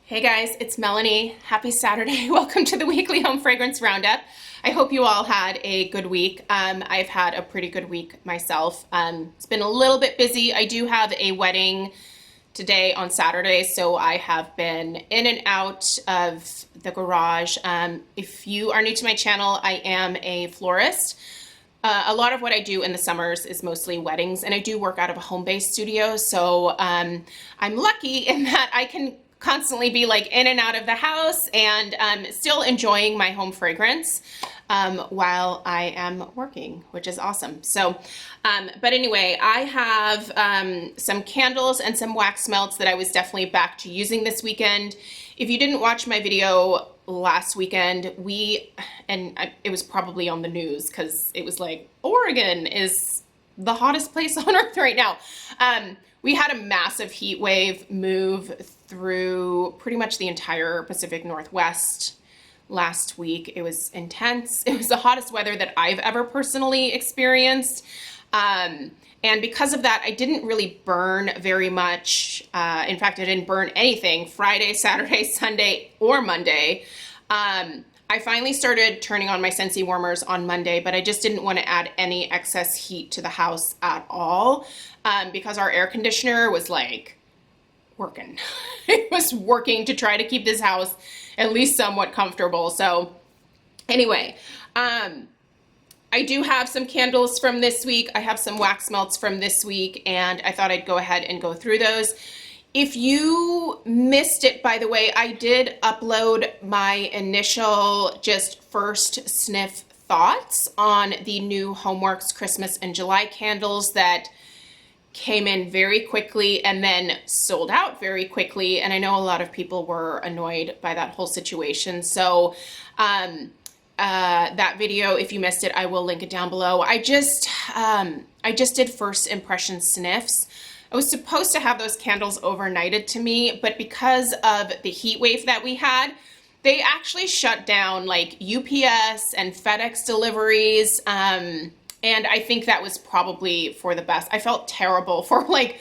Hey guys, it's Melanie. Happy Saturday. Welcome to the weekly Home Fragrance Roundup. I hope you all had a good week. I've had a pretty good week myself. It's been a little bit busy. I do have a wedding today on Saturday, so I have been in and out of the garage. If you are new to my channel, I am a florist. A lot of what I do in the summers is mostly weddings, and I do work out of a home-based studio, so I'm lucky in that I can constantly be like in and out of the house and still enjoying my home fragrance while I am working, which is awesome. So, but anyway, I have some candles and some wax melts that I was definitely back to using this weekend. If you didn't watch my video last weekend, it was probably on the news because it was like, Oregon is the hottest place on earth right now. We had a massive heat wave move through pretty much the entire Pacific Northwest last week. It was intense. It was the hottest weather that I've ever personally experienced. And because of that, I didn't really burn very much. In fact, I didn't burn anything Friday, Saturday, Sunday, or Monday. I finally started turning on my Scentsy warmers on Monday, but I just didn't want to add any excess heat to the house at all because our air conditioner was like working. It was working to try to keep this house at least somewhat comfortable. So anyway, I do have some candles from this week. I have some wax melts from this week, and I thought I'd go ahead and go through those. If you missed it, by the way, I did upload my initial just first sniff thoughts on the new Homeworks Christmas and July candles that came in very quickly and then sold out very quickly. And I know a lot of people were annoyed by that whole situation. So that video, if you missed it, I will link it down below. I just did first impression sniffs. I was supposed to have those candles overnighted to me, but because of the heat wave that we had, they actually shut down like UPS and FedEx deliveries. And I think that was probably for the best. I felt terrible for like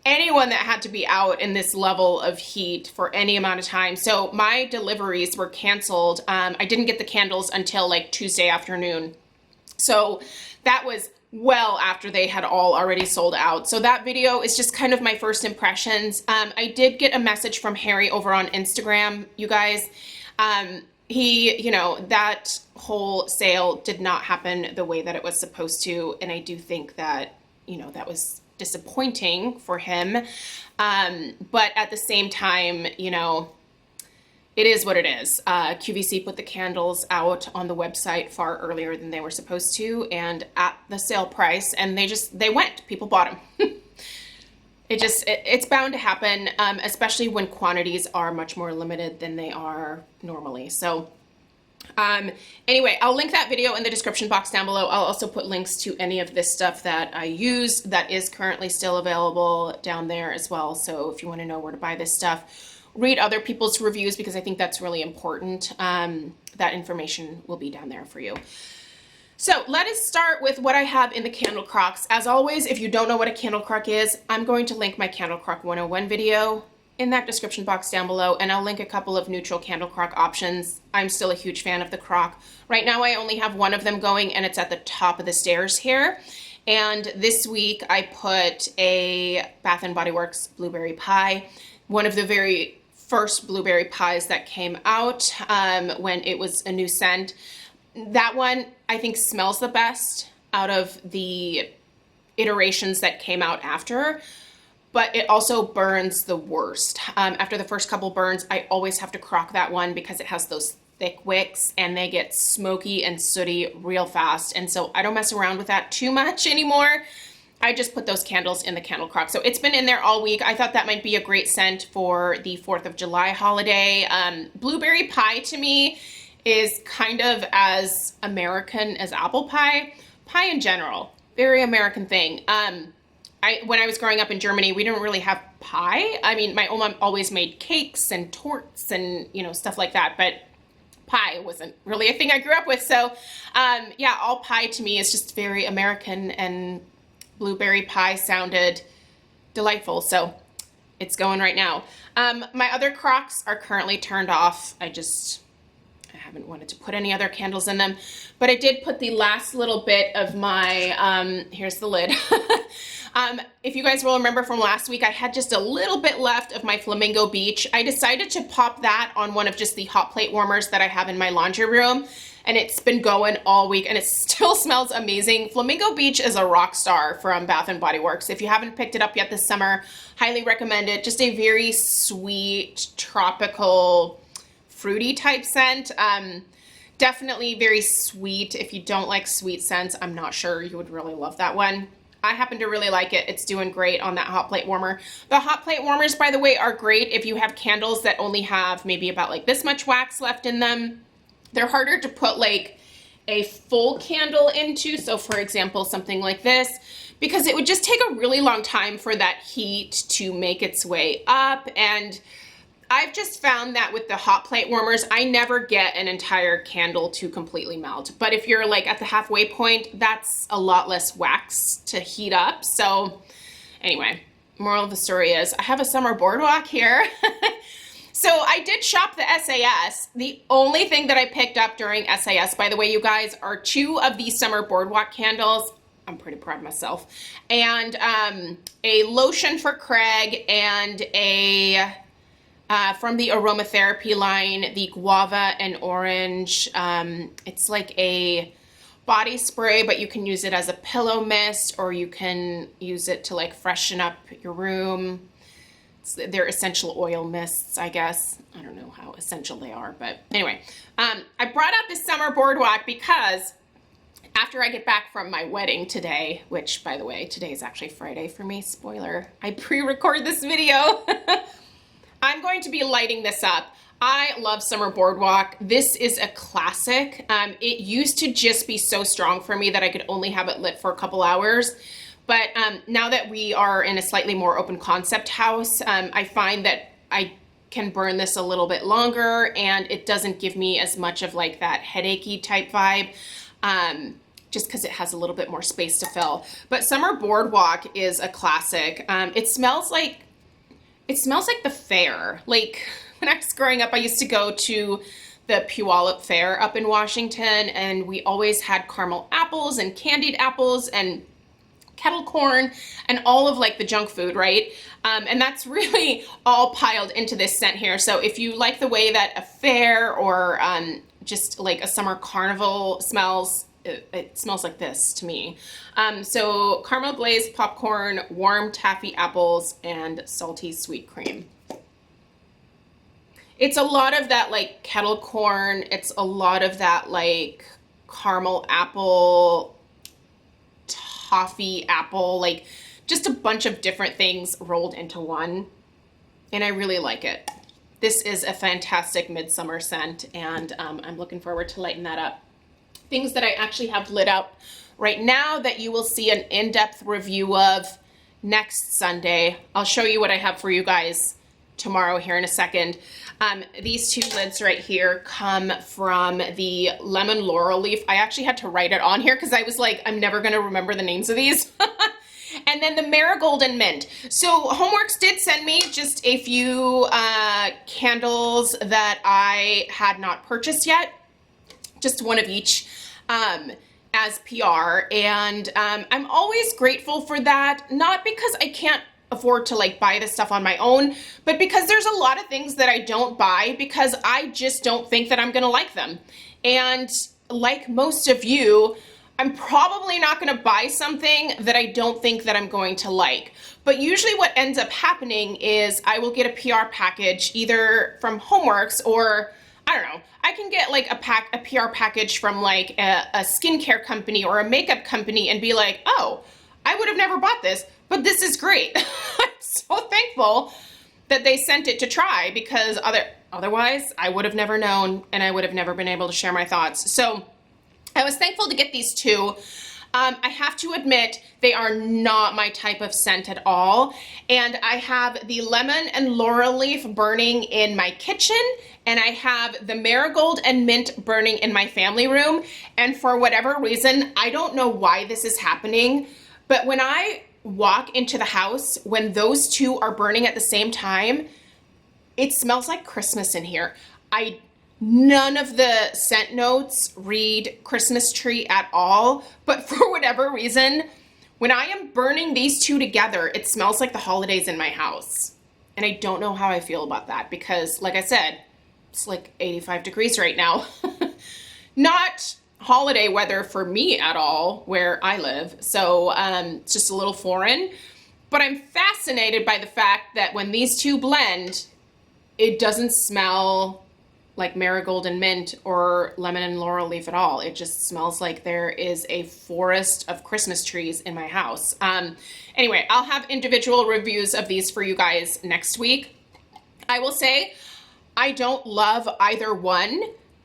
anyone that had to be out in this level of heat for any amount of time. So my deliveries were canceled. I didn't get the candles until like Tuesday afternoon. So that was well after they had all already sold out. So that video is just kind of my first impressions. I did get a message from Harry over on Instagram, you guys. That whole sale did not happen the way that it was supposed to. And I do think that, that was disappointing for him. But at the same time, it is what it is. QVC put the candles out on the website far earlier than they were supposed to and at the sale price, and they went. People bought them. It's bound to happen, especially when quantities are much more limited than they are normally. So anyway, I'll link that video in the description box down below. I'll also put links to any of this stuff that I use that is currently still available down there as well. So if you want to know where to buy this stuff, read other people's reviews because I think that's really important. That information will be down there for you. So let us start with what I have in the candle crocks. As always, if you don't know what a candle crock is, I'm going to link my Candle Crock 101 video in that description box down below, and I'll link a couple of neutral candle crock options. I'm still a huge fan of the crock. Right now I only have one of them going, and it's at the top of the stairs here. And this week I put a Bath & Body Works Blueberry Pie, one of the very first blueberry pies that came out when it was a new scent. That one I think smells the best out of the iterations that came out after, but it also burns the worst. After the first couple burns, I always have to crock that one because it has those thick wicks and they get smoky and sooty real fast. And so I don't mess around with that too much anymore. I just put those candles in the candle crock. So it's been in there all week. I thought that might be a great scent for the 4th of July holiday. Blueberry pie to me is kind of as American as apple pie. Pie in general, very American thing. When I was growing up in Germany, we didn't really have pie. I mean, my mom always made cakes and torts and, stuff like that, but pie wasn't really a thing I grew up with. So, yeah, all pie to me is just very American, and blueberry pie sounded delightful. So It's going right now. My other Crocs are currently turned off. I haven't wanted to put any other candles in them, but I did put the last little bit of my, here's the lid. If you guys will remember from last week, I had just a little bit left of my Flamingo Beach. I decided to pop that on one of just the hot plate warmers that I have in my laundry room, and it's been going all week and it still smells amazing. Flamingo Beach is a rock star from Bath & Body Works. If you haven't picked it up yet this summer, highly recommend it. Just a very sweet, tropical, fruity type scent. Definitely very sweet. If you don't like sweet scents, I'm not sure you would really love that one. I happen to really like it. It's doing great on that hot plate warmer. The hot plate warmers, by the way, are great if you have candles that only have maybe about like this much wax left in them. They're harder to put like a full candle into. So for example, something like this, because it would just take a really long time for that heat to make its way up. And I've just found that with the hot plate warmers, I never get an entire candle to completely melt. But if you're like at the halfway point, that's a lot less wax to heat up. So anyway, moral of the story is I have a summer boardwalk here. So I did shop the SAS. The only thing that I picked up during SAS, by the way, you guys, are 2 of these summer boardwalk candles. I'm pretty proud of myself. And a lotion for Craig and a... from the aromatherapy line, the guava and orange. It's like a body spray, but you can use it as a pillow mist, or you can use it to like freshen up your room. They're essential oil mists, I guess. I don't know how essential they are, but anyway. I brought out this summer boardwalk because after I get back from my wedding today, which by the way, today is actually Friday for me, spoiler, I pre-record this video. I'm going to be lighting this up. I love Summer Boardwalk. This is a classic. It used to just be so strong for me that I could only have it lit for a couple hours. But now that we are in a slightly more open concept house, I find that I can burn this a little bit longer and it doesn't give me as much of like that headachy type vibe. Just because it has a little bit more space to fill. But Summer Boardwalk is a classic. It smells like the fair. Like when I was growing up, I used to go to the Puyallup Fair up in Washington, and we always had caramel apples and candied apples and kettle corn and all of like the junk food, right? And that's really all piled into this scent here. So if you like the way that a fair or just like a summer carnival smells, it smells like this to me. So caramel glazed popcorn, warm taffy apples, and salty sweet cream. It's a lot of that like kettle corn. It's a lot of that like caramel apple, toffee apple, like just a bunch of different things rolled into one. And I really like it. This is a fantastic midsummer scent, and I'm looking forward to lighting that up. Things that I actually have lit up right now that you will see an in-depth review of next Sunday. I'll show you what I have for you guys tomorrow here in a second. These 2 lids right here come from the Lemon Laurel Leaf. I actually had to write it on here because I was like, I'm never going to remember the names of these. And then the Marigold and Mint. So Homeworks did send me just a few candles that I had not purchased yet. Just one of each as PR. And I'm always grateful for that. Not because I can't afford to like buy this stuff on my own, but because there's a lot of things that I don't buy because I just don't think that I'm gonna like them. And like most of you, I'm probably not gonna buy something that I don't think that I'm going to like. But usually what ends up happening is I will get a PR package either from Homeworks or I don't know, I can get like a PR package from like a skincare company or a makeup company and be like, oh, I would have never bought this, but this is great. I'm so thankful that they sent it to try because otherwise I would have never known and I would have never been able to share my thoughts. So I was thankful to get these 2. I have to admit, they are not my type of scent at all. And I have the Lemon and Laurel Leaf burning in my kitchen, and I have the Marigold and Mint burning in my family room. And for whatever reason, I don't know why this is happening, but when I walk into the house, when those two are burning at the same time, it smells like Christmas in here. None of the scent notes read Christmas tree at all, but for whatever reason, when I am burning these two together, it smells like the holidays in my house. And I don't know how I feel about that because, like I said, it's like 85 degrees right now. Not holiday weather for me at all where I live, so it's just a little foreign. But I'm fascinated by the fact that when these two blend, it doesn't smell like marigold and mint or lemon and laurel leaf at all. It just smells like there is a forest of Christmas trees in my house. Anyway, I'll have individual reviews of these for you guys next week. I will say I don't love either one,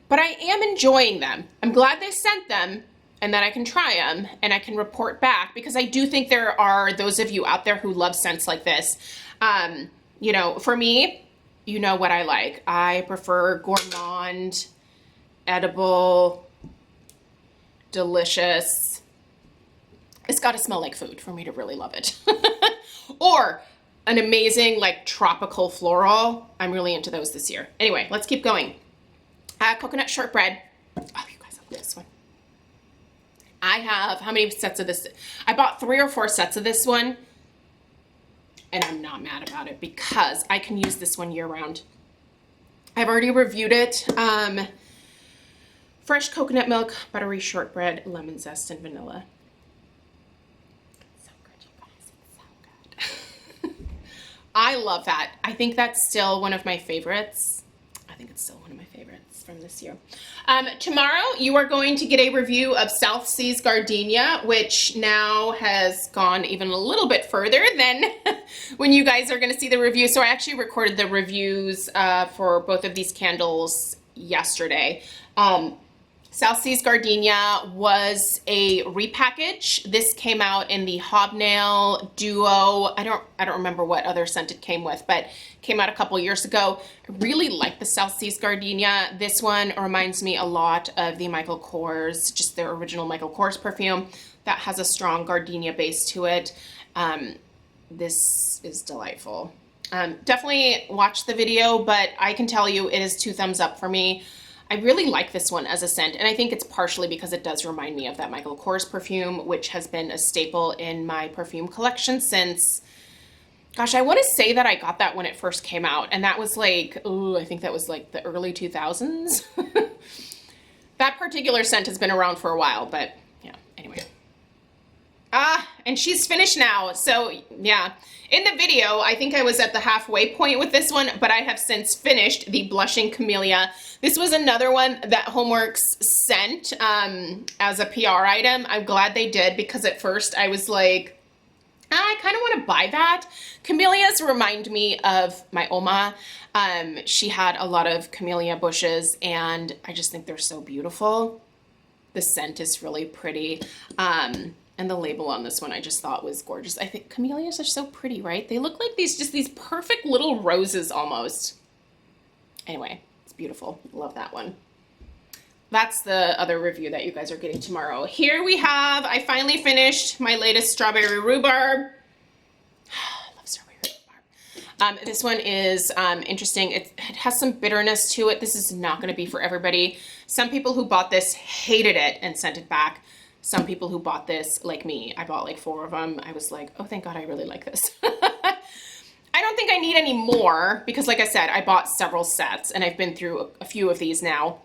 but I am enjoying them. I'm glad they sent them and that I can try them and I can report back because I do think there are those of you out there who love scents like this. You know, for me, you know what I like. I prefer gourmand, edible, delicious. It's got to smell like food for me to really love it. Or an amazing like tropical floral. I'm really into those this year. Anyway, let's keep going. Coconut shortbread. Oh, you guys love this one. I have, how many sets of this? I bought 3 or 4 sets of this one. And I'm not mad about it because I can use this one year round. I've already reviewed it. Fresh coconut milk, buttery shortbread, lemon zest, and vanilla. So good, you guys. It's so good. I love that. I think that's still one of my favorites. I think it's still one of my favorites from this year. Tomorrow, you are going to get a review of South Seas Gardenia, which now has gone even a little bit further than when you guys are going to see the review. So I actually recorded the reviews for both of these candles yesterday. South Seas Gardenia was a repackage. This came out in the Hobnail Duo. I don't remember what other scent it came with, but came out a couple years ago. I really like the South Seas Gardenia. This one reminds me a lot of the Michael Kors, just their original Michael Kors perfume that has a strong gardenia base to it. This is delightful. Definitely watch the video, but I can tell you it is 2 thumbs up for me. I really like this one as a scent, and I think it's partially because it does remind me of that Michael Kors perfume, which has been a staple in my perfume collection since, gosh, I want to say that I got that when it first came out, and that was like, ooh, I think that was like the early 2000s. That particular scent has been around for a while, but yeah, anyway. And she's finished now, so yeah. In the video, I think I was at the halfway point with this one, but I have since finished the Blushing Camellia. This was another one that Homeworks sent as a PR item. I'm glad they did because at first I was like, I kind of want to buy that. Camellias remind me of my Oma. She had a lot of camellia bushes and I just think they're so beautiful. The scent is really pretty. And the label on this one I just thought was gorgeous. I think camellias are so pretty, right? They look like these perfect little roses almost. Anyway, it's beautiful. Love that one. That's the other review that you guys are getting tomorrow. Here we have, I finally finished my latest strawberry rhubarb. I love strawberry rhubarb. This one is interesting. It has some bitterness to it. This is not going to be for everybody. Some people who bought this hated it and sent it back. Some people who bought this, like me, I bought like 4 of them. I was like, oh, thank God I really like this. I don't think I need any more because, like I said, I bought several sets and I've been through a few of these now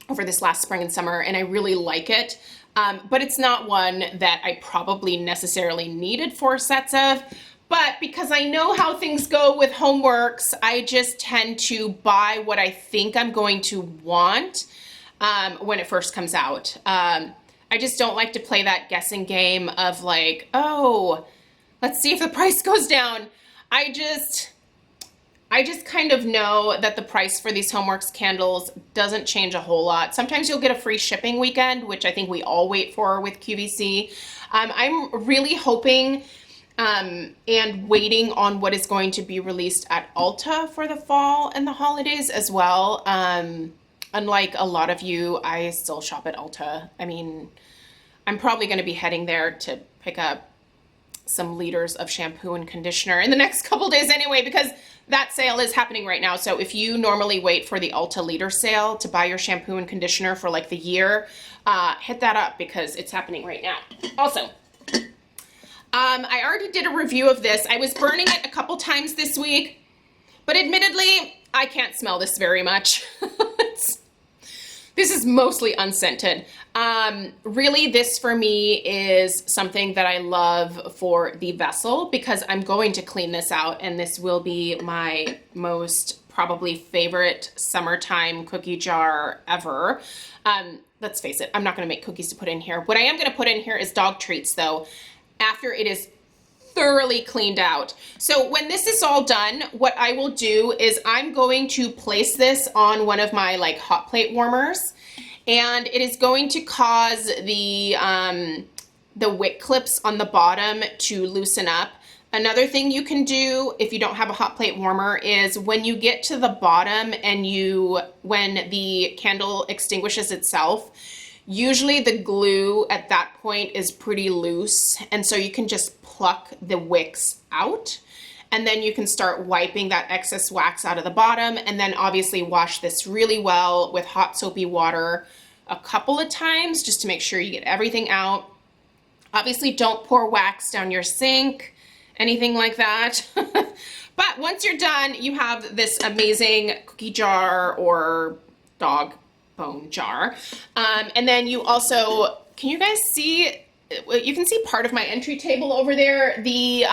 over this last spring and summer, and I really like it. But it's not one that I probably necessarily needed 4 sets of. But because I know how things go with Homeworks, I just tend to buy what I think I'm going to want when it first comes out. I just don't like to play that guessing game of like, oh, let's see if the price goes down. I just kind of know that the price for these Homeworks candles doesn't change a whole lot. Sometimes you'll get a free shipping weekend, which I think we all wait for with QVC. I'm really hoping and waiting on what is going to be released at Ulta for the fall and the holidays as well. Unlike a lot of you, I still shop at Ulta. I mean, I'm probably going to be heading there to pick up some liters of shampoo and conditioner in the next couple days anyway, because that sale is happening right now. So if you normally wait for the Ulta liter sale to buy your shampoo and conditioner for like the year, hit that up because it's happening right now. Also, I already did a review of this. I was burning it a couple times this week, but admittedly, I can't smell this very much. This is mostly unscented. Really, this for me is something that I love for the vessel because I'm going to clean this out, and this will be my most probably favorite summertime cookie jar ever. Let's face it, I'm not gonna make cookies to put in here. What I am gonna put in here is dog treats though, after it is thoroughly cleaned out. So when this is all done, what I will do is I'm going to place this on one of my like hot plate warmers, and it is going to cause the wick clips on the bottom to loosen up. Another thing you can do if you don't have a hot plate warmer is when you get to the bottom and when the candle extinguishes itself, usually the glue at that point is pretty loose, and so you can just pluck the wicks out, and then you can start wiping that excess wax out of the bottom, and then obviously wash this really well with hot soapy water a couple of times just to make sure you get everything out. Obviously don't pour wax down your sink, anything like that. But once you're done, you have this amazing cookie jar or dog bone jar. And then you also, can you guys see, you can see part of my entry table over there. The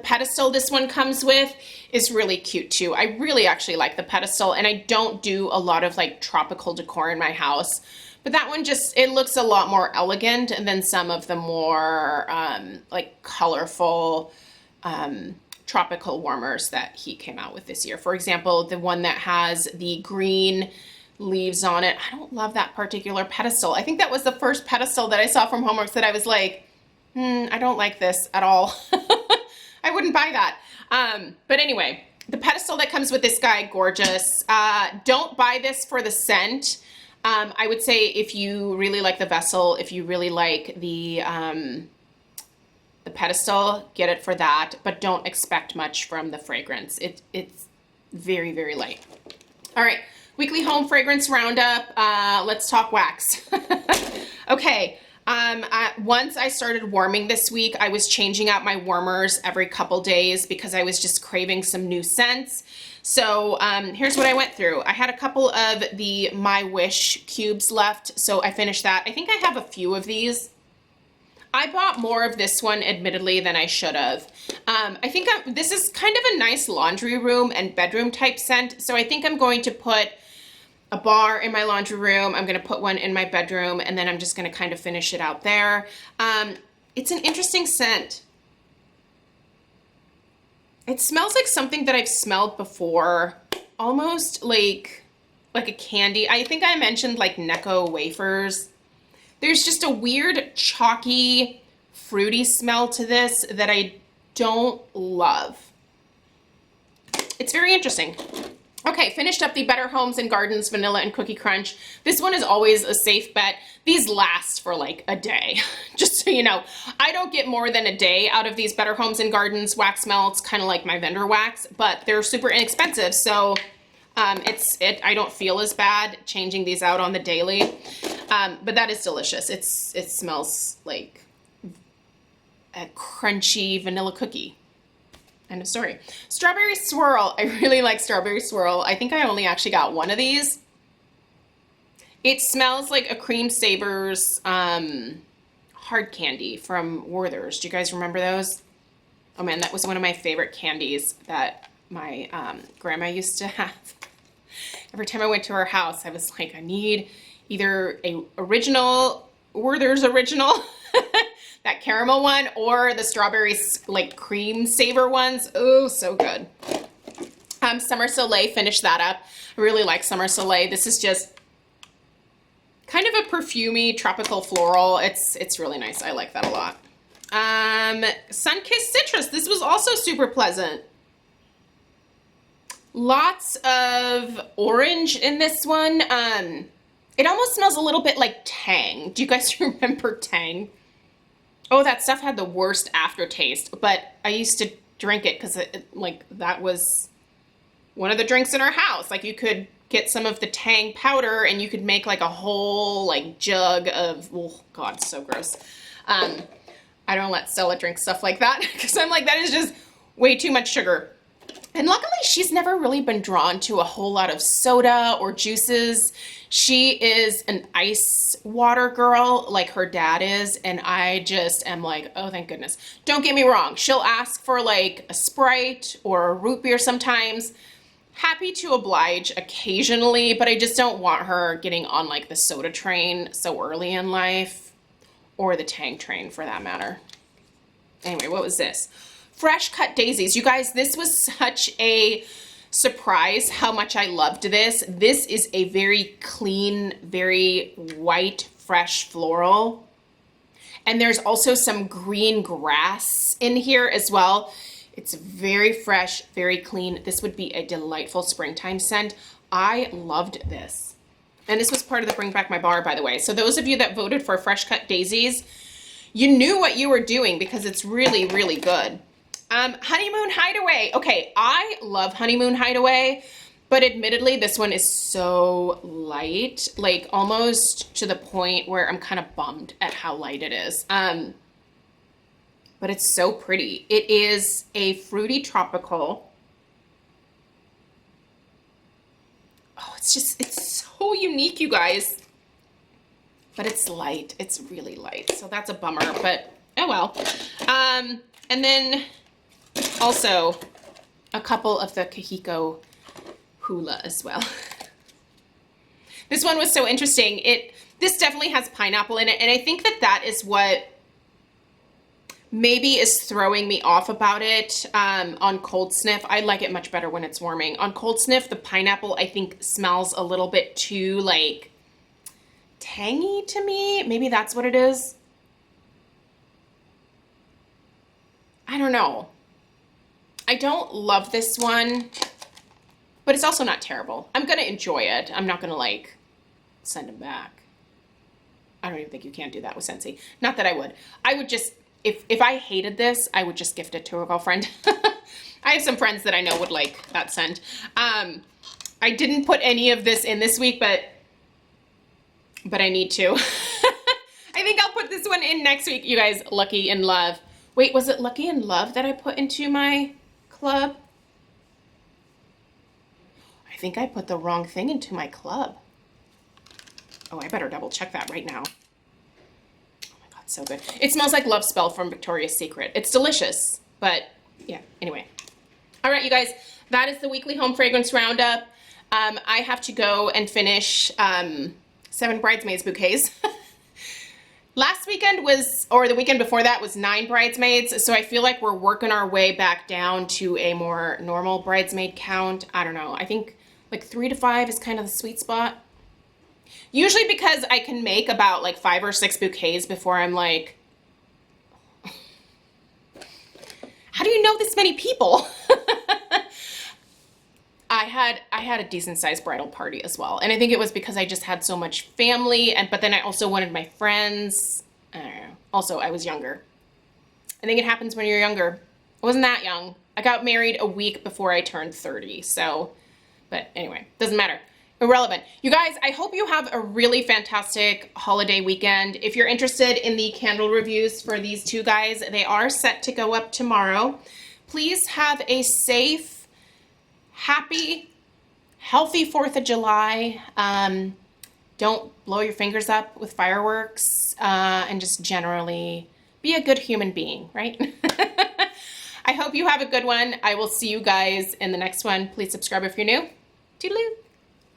pedestal this one comes with is really cute too. I really actually like the pedestal, and I don't do a lot of like tropical decor in my house, but that one just, it looks a lot more elegant than some of the more like colorful tropical warmers that he came out with this year. For example, the one that has the green leaves on it. I don't love that particular pedestal. I think that was the first pedestal that I saw from Homeworks that I was like, I don't like this at all. I wouldn't buy that. But anyway, the pedestal that comes with this guy, gorgeous. Don't buy this for the scent. I would say if you really like the vessel, if you really like the pedestal, get it for that, but don't expect much from the fragrance. It's very, very light. All right. Weekly Home Fragrance Roundup. Let's talk wax. Okay, once I started warming this week, I was changing out my warmers every couple days because I was just craving some new scents. So here's what I went through. I had a couple of the My Wish cubes left, so I finished that. I think I have a few of these. I bought more of this one, admittedly, than I should have. I think this is kind of a nice laundry room and bedroom type scent, so I think I'm going to put a bar in my laundry room, I'm gonna put one in my bedroom, and then I'm just gonna kind of finish it out there. It's an interesting scent. It smells like something that I've smelled before, almost like a candy. I think I mentioned like Necco wafers. There's just a weird chalky, fruity smell to this that I don't love. It's very interesting. Okay, finished up the Better Homes and Gardens Vanilla and Cookie Crunch. This one is always a safe bet. These last for like a day, just so you know. I don't get more than a day out of these Better Homes and Gardens wax melts, kind of like my vendor wax, but they're super inexpensive, so I don't feel as bad changing these out on the daily, but that is delicious. It smells like a crunchy vanilla cookie. End of story. Strawberry Swirl. I really like Strawberry Swirl. I think I only actually got one of these. It smells like a Cream Savers hard candy from Werther's. Do you guys remember those? Oh man, that was one of my favorite candies that my grandma used to have. Every time I went to her house, I was like, I need either a original, Werther's original, that caramel one, or the strawberry like cream saver ones. Oh, so good. Summer Soleil, finished that up. I really like Summer Soleil. This is just kind of a perfumey tropical floral. It's really nice. I like that a lot. Sunkissed Citrus. This was also super pleasant. Lots of orange in this one. It almost smells a little bit like Tang. Do you guys remember Tang? Oh, that stuff had the worst aftertaste, but I used to drink it because like that was one of the drinks in our house. Like you could get some of the Tang powder and you could make like a whole like jug of, oh God, so gross. I don't let Stella drink stuff like that because I'm like, that is just way too much sugar. And luckily she's never really been drawn to a whole lot of soda or juices. She is an ice water girl like her dad is. And I just am like, oh, thank goodness. Don't get me wrong. She'll ask for like a Sprite or a root beer sometimes. Happy to oblige occasionally, but I just don't want her getting on like the soda train so early in life, or the Tang train for that matter. Anyway, what was this? Fresh cut daisies. You guys, this was such a surprise how much I loved this. This is a very clean, very white, fresh floral. And there's also some green grass in here as well. It's very fresh, very clean. This would be a delightful springtime scent. I loved this. And this was part of the Bring Back My Bar, by the way. So those of you that voted for Fresh Cut Daisies, you knew what you were doing because it's really, really good. Honeymoon Hideaway. Okay, I love Honeymoon Hideaway, but admittedly, this one is so light, like almost to the point where I'm kind of bummed at how light it is. But it's so pretty. It is a fruity tropical. Oh, it's so unique, you guys. But it's light. It's really light. So that's a bummer, but oh well. And then also a couple of the Kahiko Hula as well. This one was so interesting. This definitely has pineapple in it, and I think that is what maybe is throwing me off about it on cold sniff. I like it much better when it's warming. On cold sniff, the pineapple I think smells a little bit too like tangy to me. Maybe that's what it is. I don't know. I don't love this one, but it's also not terrible. I'm gonna enjoy it. I'm not gonna like send him back. I don't even think you can do that with Scentsy. Not that I would. I would just, if I hated this, I would just gift it to a girlfriend. I have some friends that I know would like that scent. I didn't put any of this in this week, but I need to. I think I'll put this one in next week, you guys. Lucky in Love. Wait, was it Lucky in Love that I put into my club? I think I put the wrong thing into my club. Oh, I better double check that right now. Oh my God, so good. It smells like Love Spell from Victoria's Secret. It's delicious, but yeah, anyway. All right, you guys, that is the weekly home fragrance roundup. I have to go and finish 7 bridesmaids bouquets. Last weekend was, or the weekend before that was 9 bridesmaids. So I feel like we're working our way back down to a more normal bridesmaid count. I don't know. I think like 3 to 5 is kind of the sweet spot. Usually because I can make about like 5 or 6 bouquets before I'm like, how do you know this many people? I had a decent sized bridal party as well. And I think it was because I just had so much family, but then I also wanted my friends. I don't know. Also, I was younger. I think it happens when you're younger. I wasn't that young. I got married a week before I turned 30. So, but anyway, doesn't matter. Irrelevant. You guys, I hope you have a really fantastic holiday weekend. If you're interested in the candle reviews for these 2 guys, they are set to go up tomorrow. Please have a safe, happy, healthy 4th of July. Don't blow your fingers up with fireworks, and just generally be a good human being, right? I hope you have a good one. I will see you guys in the next one. Please subscribe if you're new. Toodaloo.